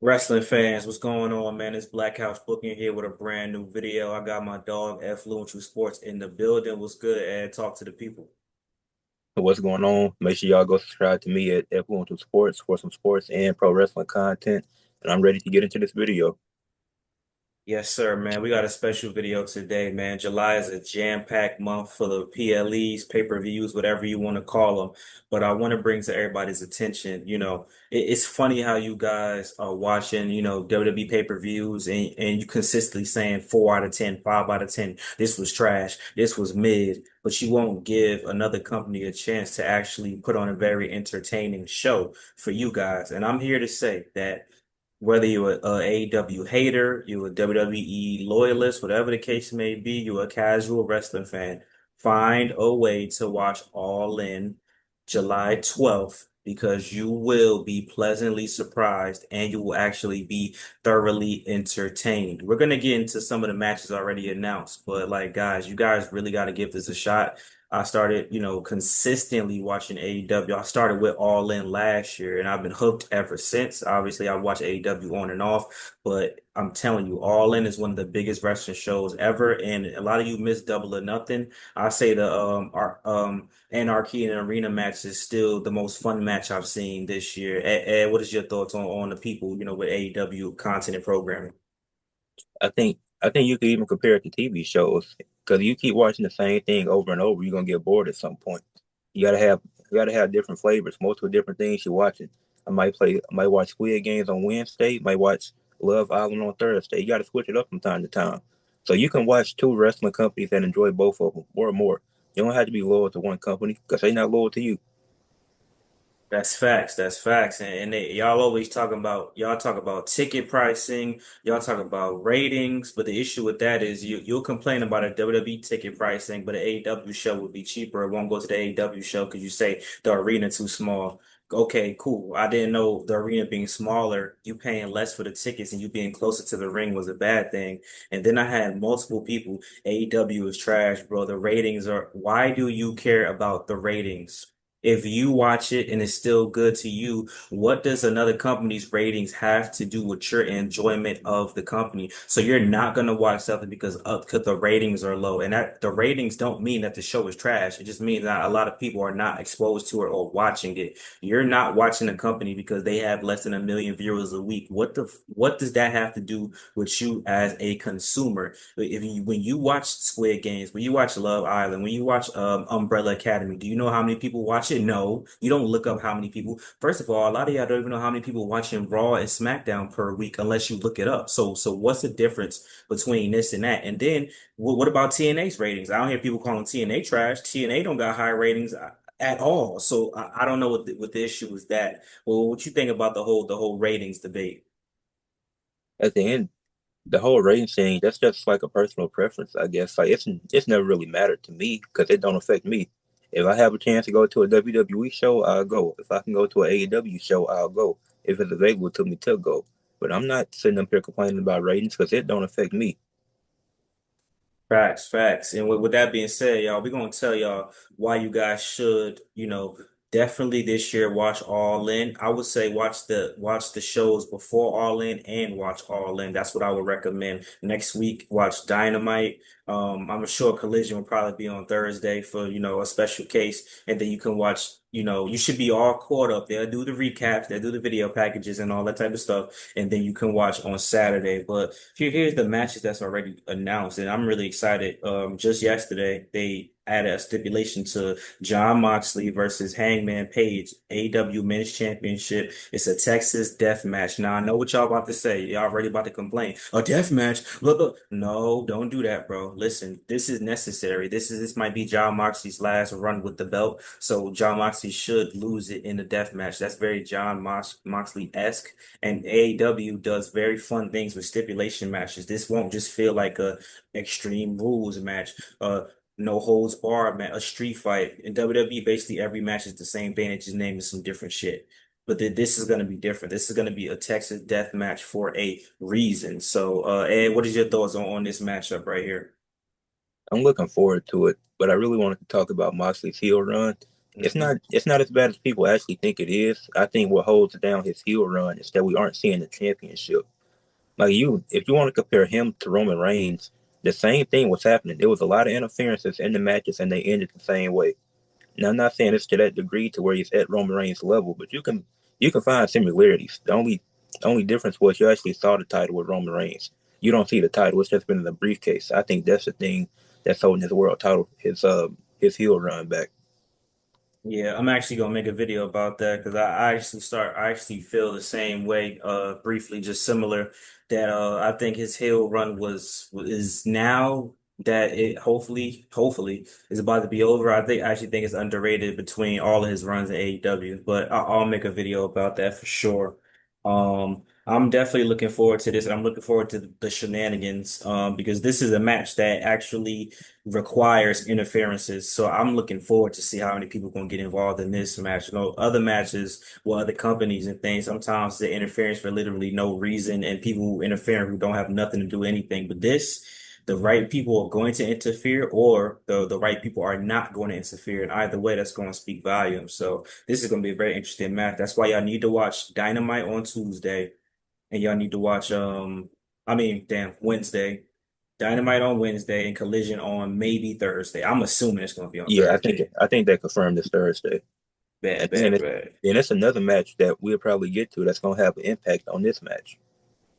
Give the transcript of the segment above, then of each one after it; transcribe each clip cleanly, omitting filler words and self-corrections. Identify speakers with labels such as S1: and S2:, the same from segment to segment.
S1: Wrestling fans, what's going on, man? It's Black House Booking here with a brand new video. I got my dog, Affluential Sports, in the building. What's good, Ed? Talk to the people.
S2: What's going on? Make sure y'all go subscribe to me at Influential Sports for some sports and pro wrestling content. And I'm ready to get into this video.
S1: Yes, sir, man. We got a special video today, man. July is a jam-packed month full of PLEs, pay-per-views, whatever you want to call them. But I want to bring to everybody's attention, it's funny how you guys are watching, WWE pay-per-views and you consistently saying 4 out of 10, 5 out of 10, this was trash, this was mid, but you won't give another company a chance to actually put on a very entertaining show for you guys. And I'm here to say that whether you're a AEW hater, you're a WWE loyalist, whatever the case may be, you're a casual wrestling fan, find a way to watch All In July 12th because you will be pleasantly surprised and you will actually be thoroughly entertained. We're going to get into some of the matches already announced, but like guys, you guys really got to give this a shot. I started, consistently watching AEW. I started with All In last year and I've been hooked ever since. Obviously, I watch AEW on and off, but I'm telling you, All In is one of the biggest wrestling shows ever. And a lot of you miss Double or Nothing. I say the Anarchy and Arena match is still the most fun match I've seen this year. Ed, what is your thoughts on the people, with AEW content and programming?
S2: I think you could even compare it to TV shows because you keep watching the same thing over and over, you're gonna get bored at some point. You gotta have different flavors, multiple different things you're watching. I might watch Squid Games on Wednesday, might watch Love Island on Thursday. You gotta switch it up from time to time. So you can watch two wrestling companies and enjoy both of them more and more. You don't have to be loyal to one company because they're not loyal to you.
S1: That's facts. That's facts. And y'all always y'all talk about ticket pricing, y'all talk about ratings, but the issue with that is you'll complain about a WWE ticket pricing, but an AEW show would be cheaper. It won't go to the AEW show because you say the arena too small. Okay, cool. I didn't know the arena being smaller, you paying less for the tickets and you being closer to the ring was a bad thing. And then I had multiple people, AEW is trash, bro. The ratings are, why do you care about the ratings? If you watch it and it's still good to you, what does another company's ratings have to do with your enjoyment of the company? So you're not going to watch something because the ratings are low. And that the ratings don't mean that the show is trash. It just means that a lot of people are not exposed to it or watching it. You're not watching a company because they have less than 1 million viewers a week. What does that have to do with you as a consumer? When you watch Squid Games, when you watch Love Island, when you watch Umbrella Academy, do you know how many people watch it? No, you don't look up how many people. First of all, a lot of y'all don't even know how many people watching Raw and SmackDown per week unless you look it up. So what's the difference between this and that? And then what about TNA's ratings? I don't hear people calling TNA trash. TNA don't got high ratings at all. So I don't know what the issue is that. Well, what you think about the whole ratings debate?
S2: At the end, the whole rating thing, that's just like a personal preference, I guess. Like it's never really mattered to me because it don't affect me. If I have a chance to go to a WWE show, I'll go. If I can go to an AEW show, I'll go. If it's available to me to go. But I'm not sitting up here complaining about ratings because it don't affect me.
S1: Facts, facts. And with that being said, y'all, we're gonna tell y'all why you guys should, definitely this year watch All In. I would say watch the shows before All In and watch All In. That's what I would recommend. Next week, watch Dynamite. I'm sure Collision will probably be on Thursday for, a special case. And then you can watch, you should be all caught up. They'll do the recaps, they'll do the video packages and all that type of stuff. And then you can watch on Saturday. But here's the matches that's already announced, and I'm really excited. Just yesterday, they added a stipulation to John Moxley versus Hangman Page, AEW Men's Championship. It's a Texas death match. Now, I know what y'all about to say. Y'all already about to complain. A death match? Look, look. No, don't do that, bro. Listen, this is necessary. This might be John Moxley's last run with the belt, so John Moxley should lose it in the death match. That's very Moxley-esque. And AEW does very fun things with stipulation matches. This won't just feel like a extreme rules match, no holds barred match, a street fight. In WWE, basically every match is the same thing. It just named some different shit. But this is going to be different. This is going to be a Texas death match for a reason. So, Ed, what is your thoughts on this matchup right here?
S2: I'm looking forward to it, but I really wanted to talk about Moxley's heel run It's not as bad as people actually think it is. I think what holds down his heel run is that we aren't seeing the championship. Like if you want to compare him to Roman Reigns, the same thing was happening. There was a lot of interferences in the matches, and they ended the same way. Now, I'm not saying it's to that degree to where he's at Roman Reigns level, but you can find similarities. The only difference was you actually saw the title with Roman Reigns. You don't see the title; it's just been in the briefcase. I think that's the thing that's holding his world title, his heel run back.
S1: Yeah, I'm actually gonna make a video about that because I actually feel the same way, briefly, just similar that I think his heel run is now that it hopefully is about to be over. I actually think it's underrated between all of his runs in AEW, but I'll make a video about that for sure. I'm definitely looking forward to this, and I'm looking forward to the shenanigans, because this is a match that actually requires interferences. So I'm looking forward to see how many people going to get involved in this match. You know, other matches with other companies and things, sometimes the interference for literally no reason and people who interfere who don't have nothing to do with anything. But this, the right people are going to interfere or the right people are not going to interfere. And either way, that's going to speak volumes. So this is going to be a very interesting match. That's why y'all need to watch Dynamite on Tuesday and y'all need to watch, Wednesday. Dynamite on Wednesday and Collision on maybe Thursday. I'm assuming it's going to be on
S2: Yeah, I think
S1: Thursday.
S2: I think they confirmed this Thursday, and
S1: Bad,
S2: then
S1: bad, bad.
S2: it's another match that we'll probably get to that's gonna have an impact on this match.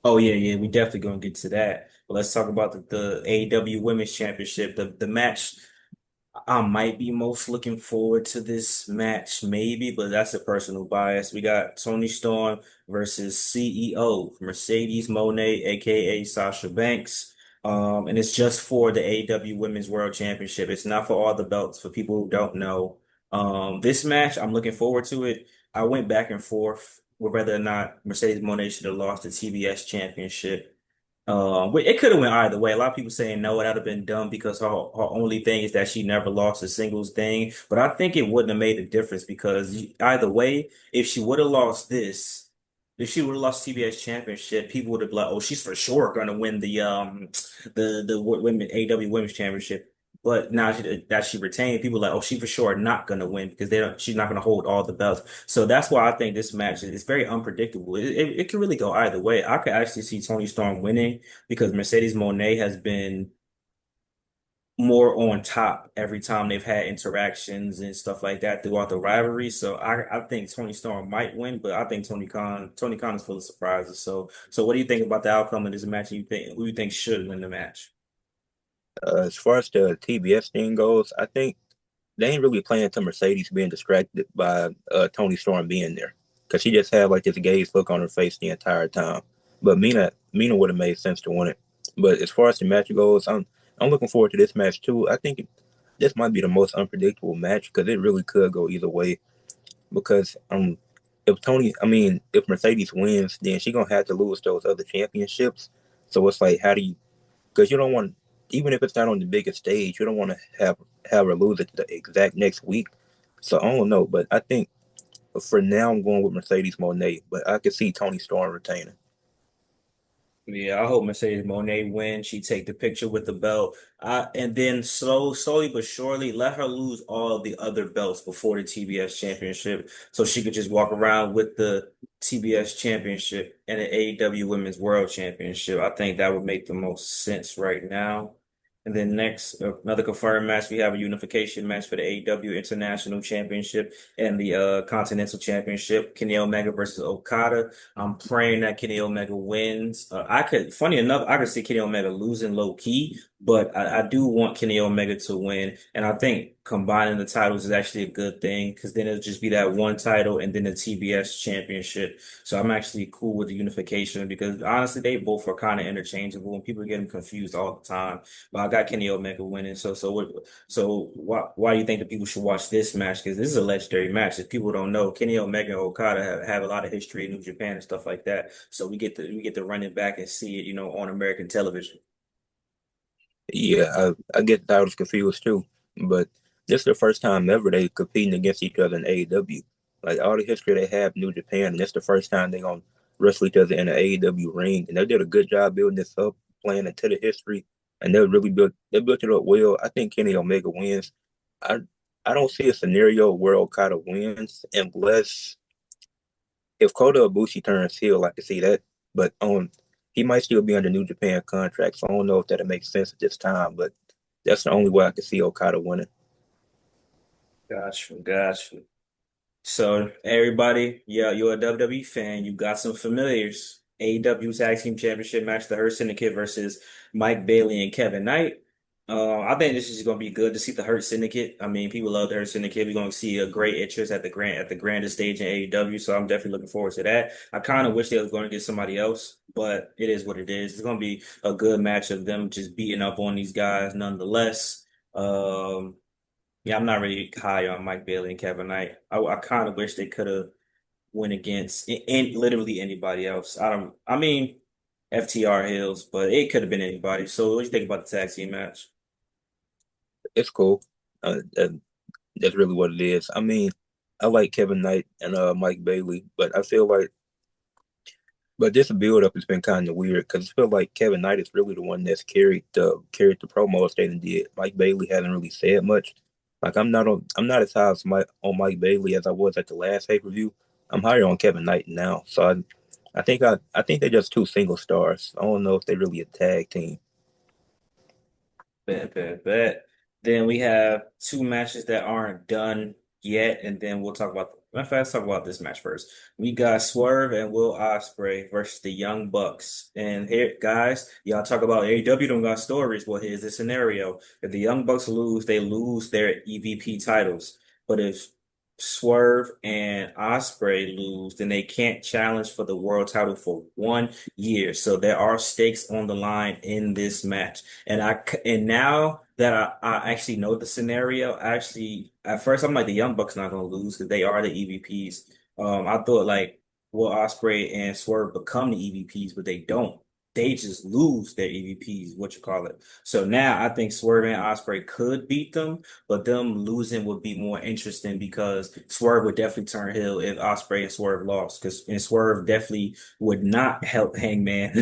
S1: Oh yeah, yeah, we definitely going to get to that. But let's talk about the AEW Women's Championship. The match I might be most looking forward to this match, maybe, but that's a personal bias. We got Tony Storm versus CEO Mercedes Moné, aka Sasha Banks. And it's just for the AEW Women's World Championship. It's not for all the belts, for people who don't know. This match, I'm looking forward to it. I went back and forth with whether or not Mercedes Moné should have lost the TBS Championship. But it could have went either way. A lot of people saying no, that'd have been dumb because her only thing is that she never lost a singles thing. But I think it wouldn't have made a difference because either way, if she would have lost this, if she would have lost TBS championship, people would have been like, oh, she's for sure gonna win the women AW Women's Championship. But now that she retained, people are like, oh, she for sure not gonna win because they don't. She's not gonna hold all the belts. So that's why I think this match is very unpredictable. It can really go either way. I could actually see Tony Storm winning because Mercedes Moné has been more on top every time they've had interactions and stuff like that throughout the rivalry. So I think Tony Storm might win, but I think Tony Khan is full of surprises. So what do you think about the outcome of this match? Who you think should win the match?
S2: As far as the TBS thing goes, I think they ain't really playing to Mercedes being distracted by Tony Storm being there because she just had like this gaze look on her face the entire time. But Mina would have made sense to win it. But as far as the match goes, I'm looking forward to this match too. I think this might be the most unpredictable match because it really could go either way. Because if Mercedes wins, then she gonna have to lose those other championships. So it's like, how do you? Because you don't want, even if it's not on the biggest stage, you don't want to have her lose it the exact next week. So I don't know, but I think for now I'm going with Mercedes Monet, but I could see Tony Storm retaining.
S1: Yeah, I hope Mercedes Monet wins. She take the picture with the belt. And then slowly but surely, let her lose all the other belts before the TBS championship. So she could just walk around with the TBS championship and the AEW Women's World Championship. I think that would make the most sense right now. And then next, another confirmed match, we have a unification match for the AEW International Championship and the Continental Championship. Kenny Omega versus Okada. I'm praying that Kenny Omega wins. Funny enough, I could see Kenny Omega losing low key, but I do want Kenny Omega to win. And I think combining the titles is actually a good thing because then it'll just be that one title and then the TBS championship. So I'm actually cool with the unification because honestly, they both are kind of interchangeable and people get them confused all the time. But I got Kenny Omega winning. So why do you think that people should watch this match? Because this is a legendary match. If people don't know, Kenny Omega and Okada have a lot of history in New Japan and stuff like that. So we get to run it back and see it, on American television.
S2: Yeah, I get that I was confused too, but this is the first time ever they competing against each other in AEW. Like all the history they have in New Japan, and it's the first time they gonna wrestle each other in an AEW ring, and they did a good job building this up, playing into the history, and they built it up well. I think Kenny Omega wins. I I don't see a scenario where Okada wins unless if Kota Ibushi turns heel, I can see that. But he might still be under New Japan contract, so I don't know if that'll make sense at this time. But that's the only way I can see Okada winning.
S1: Gotcha, gotcha. So everybody, yeah, you're a WWE fan. You got some familiars. AEW Tag Team Championship match, the Hurt Syndicate versus Mike Bailey and Kevin Knight. I think this is going to be good to see the Hurt Syndicate. I mean, people love the Hurt Syndicate. We're going to see a great entrance at the grandest stage in AEW. So I'm definitely looking forward to that. I kind of wish they was going to get somebody else, but it is what it is. It's going to be a good match of them just beating up on these guys, nonetheless. Um, yeah, I'm not really high on Mike Bailey and Kevin Knight. I kind of wish they could have went against literally anybody else. I mean, FTR Hills, but it could have been anybody. So what do you think about the tag team match?
S2: It's cool. That's really what it is. I mean, I like Kevin Knight and Mike Bailey, but I feel like but this build up has been kind of weird because I feel like Kevin Knight is really the one that's carried the promos they did. Mike Bailey hasn't really said much. Like I'm not as high as Mike Bailey as I was at the last pay per view. I'm higher on Kevin Knight now. So I think they're just two single stars. I don't know if they're really a tag team.
S1: Bet, bet, bet. Then we have two matches that aren't done yet, and then we'll talk about. Matter of fact, let's talk about this match first. We got Swerve and Will Osprey versus the Young Bucks. And here, guys, y'all talk about AEW don't got stories. Well, here's the scenario: if the Young Bucks lose, they lose their EVP titles. But if Swerve and Osprey lose, then they can't challenge for the world title for 1 year. So there are stakes on the line in this match. And now that I actually know the scenario, actually at first I'm like the Young Bucks not gonna lose because they are the EVPs. I thought like Will Osprey and Swerve become the EVPs, but they don't. They just lose their EVPs, what you call it. So now I think Swerve and Osprey could beat them, but them losing would be more interesting because Swerve would definitely turn heel if Osprey and Swerve lost. And Swerve definitely would not help Hangman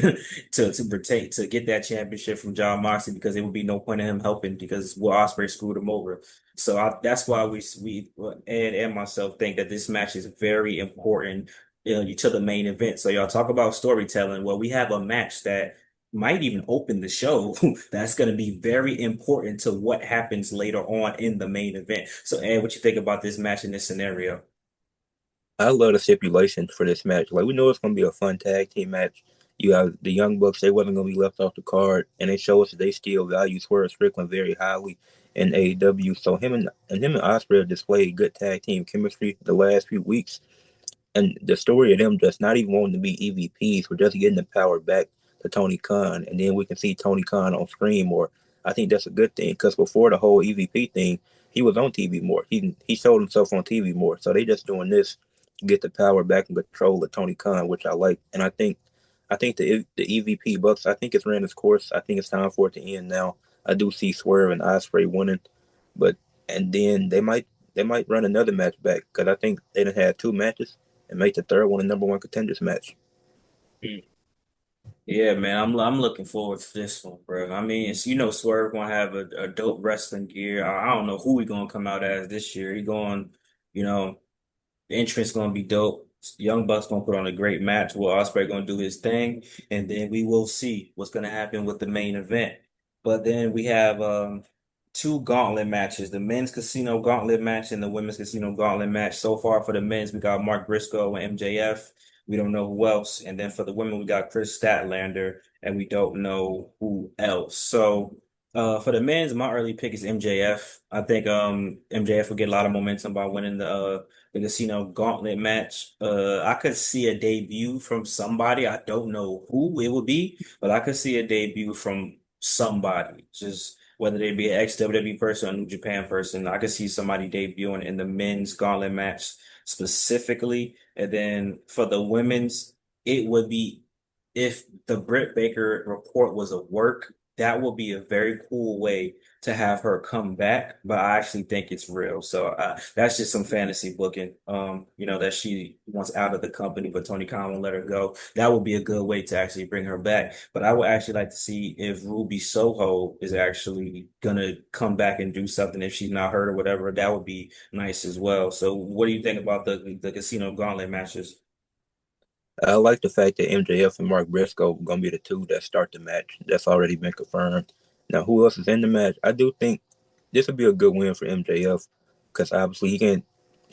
S1: to get that championship from John Moxley because there would be no point in him helping because Will Osprey screwed him over. So that's why we Ed and myself think that this match is very important, to the main event. So y'all talk about storytelling. Well, we have a match that might even open the show that's going to be very important to what happens later on in the main event. So Ed, what you think about this match in this scenario?
S2: I love the stipulations for this match. Like we know it's gonna be a fun tag team match. You have the Young Bucks; they wasn't gonna be left off the card, and they show us that they still value Swerve Strickland very highly in AEW. So him and Osprey have displayed good tag team chemistry the last few weeks. And the story of them just not even wanting to be EVPs, we're just getting the power back to Tony Khan, and then we can see Tony Khan on screen more. I think that's a good thing because before the whole EVP thing, he was on TV more. He showed himself on TV more. So they just doing this to get the power back and control of Tony Khan, which I like. And I think the EVP Bucks. I think it's ran its course. I think it's time for it to end now. I do see Swerve and Osprey winning, but and then they might run another match back because I think they done had two matches and make the third one a number one contenders match.
S1: Yeah, man, I'm looking forward to this one, bro. I mean, it's, Swerve gonna have a dope wrestling gear. I don't know who he gonna come out as this year. He going, you know, the entrance gonna be dope. Young Buck's gonna put on a great match. Will Ospreay gonna do his thing, and then we will see what's gonna happen with the main event. But then we have two gauntlet matches: the men's casino gauntlet match and the women's casino gauntlet match. So far for the men's, we got Mark Briscoe and MJF. We don't know who else, and then for the women, we got Chris Statlander, and we don't know who else. So. For the men's, my early pick is MJF. I think MJF will get a lot of momentum by winning the casino gauntlet match. I could see a debut from somebody. I don't know who it would be, but I could see a debut from somebody. Just whether they be an ex-WWE person or a New Japan person. I could see somebody debuting in the men's gauntlet match specifically. And then for the women's, it would be if the Britt Baker report was a work, that will be a very cool way to have her come back, but I actually think it's real. So that's just some fantasy booking. That she wants out of the company, but Tony Khan won't let her go. That would be a good way to actually bring her back. But I would actually like to see if Ruby Soho is actually gonna come back and do something if she's not hurt or whatever. That would be nice as well. So what do you think about the Casino Gauntlet matches?
S2: I like the fact that MJF and Mark Briscoe are gonna be the two that start the match. That's already been confirmed. Now, who else is in the match? I do think this would be a good win for MJF because obviously he can.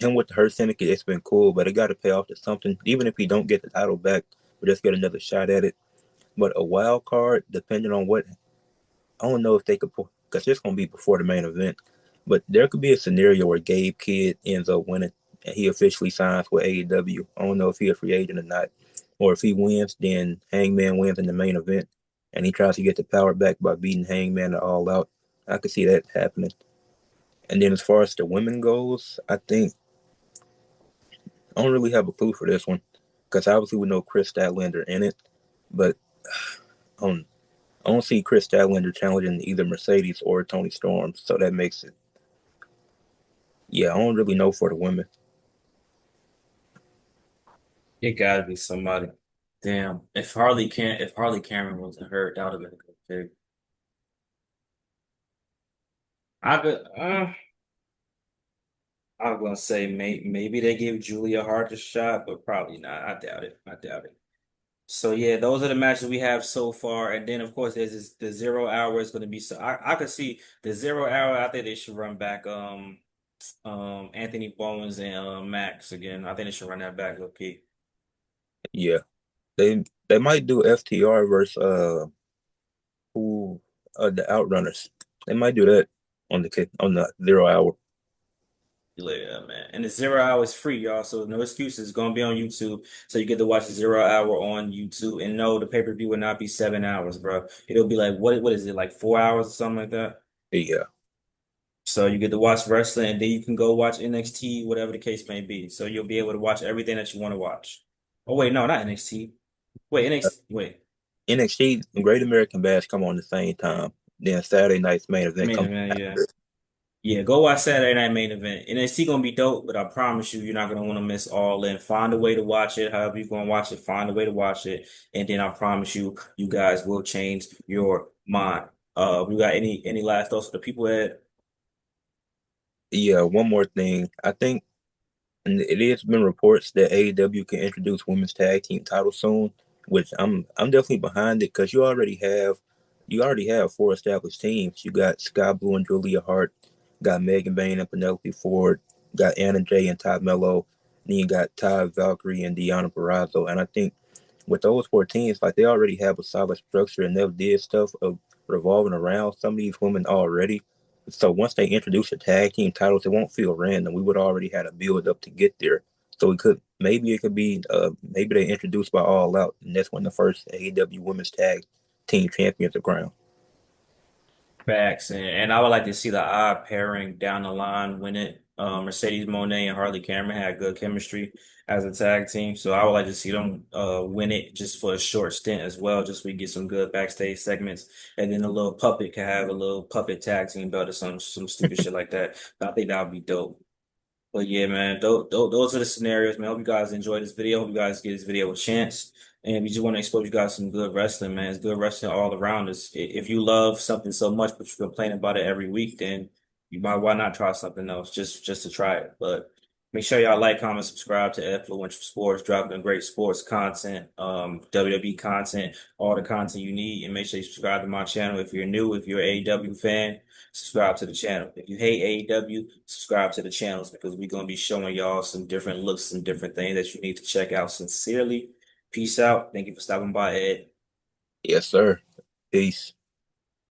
S2: Him with the Hurt Syndicate, it's been cool, but it got to pay off to something. Even if he don't get the title back, we just get another shot at it. But a wild card, depending on what, I don't know if they could put, because it's going to be before the main event. But there could be a scenario where Gabe Kidd ends up winning and he officially signs with AEW. I don't know if he's a free agent or not. Or if he wins, then Hangman wins in the main event and he tries to get the power back by beating Hangman all out. I could see that happening. And then as far as the women goes, I think I don't really have a clue for this one because obviously we know Chris Statlander in it, but um, I don't see Chris Statlander challenging either Mercedes or Tony Storm, so that makes it. Yeah, I don't really know for the women.
S1: It gotta be somebody. Damn. If Harley Cameron wasn't hurt, that would have been a good pick. I could I was gonna say maybe they give Julia Hart a shot, but probably not. I doubt it. I doubt it. So yeah, those are the matches we have so far, and then of course there's the 0 hour is going to be. So I could see the 0 hour. I think they should run back Anthony Bowens and Max again. I think they should run that back, low key.
S2: Yeah, they might do FTR versus who the Outrunners. They might do that on the 0 hour.
S1: Yeah, man. And the 0 hour is free, y'all. So no excuses. It's gonna be on YouTube. So you get to watch the 0 hour on YouTube. And no, the pay-per-view will not be 7 hours, bro. It'll be like what is it, like 4 hours or something like that?
S2: Yeah,
S1: So you get to watch wrestling and then you can go watch NXT, whatever the case may be. So you'll be able to watch everything that you want to watch. Oh wait, no, not NXT. Wait, NXT. Wait,
S2: NXT and Great American Bash come on the same time. Then Saturday night's main event
S1: main
S2: comes
S1: event, yeah.
S2: after.
S1: Yeah, go watch Saturday Night Main Event. NXT gonna be dope, but I promise you, you're not gonna want to miss All In. Find a way to watch it. However you're gonna watch it, find a way to watch it, and then I promise you, you guys will change your mind. We got any last thoughts for the people at?
S2: Yeah, one more thing. I think and it has been reports that AEW can introduce women's tag team titles soon, which I'm definitely behind it because you already have four established teams. You got Sky Blue and Julia Hart, got Megan Bayne and Penelope Ford, got Anna Jay and Todd Mello, then you got Ty Valkyrie and Deanna Barrazo. And I think with those four teams, like they already have a solid structure and they've did stuff of revolving around some of these women already. So once they introduce the tag team titles, it won't feel random. We would already had a build up to get there. So it could be maybe they introduced by All Out, and that's when the first AEW Women's Tag Team Champions are crowned.
S1: Facts, and I would like to see the odd pairing down the line when it Mercedes Moné and Harley Cameron had good chemistry as a tag team, so I would like to see them win it just for a short stint as well, just so we get some good backstage segments, and then a little puppet can have a little puppet tag team belt or some stupid shit like that. I think that would be dope. But yeah, man, those are the scenarios, man. Hope you guys enjoy this video. Hope you guys give this video a chance. And we just want to expose you guys some good wrestling, man. It's good wrestling all around us. If you love something so much, but you complain about it every week, then why not try something else just to try it? But make sure y'all like, comment, subscribe to Influential Sports, dropping great sports content, WWE content, all the content you need. And make sure you subscribe to my channel if you're new, if you're an AEW fan. Subscribe to the channel. If you hate AEW, subscribe to the channels because we're going to be showing y'all some different looks, some different things that you need to check out. Sincerely, peace out. Thank you for stopping by, Ed.
S2: Yes, sir. Peace.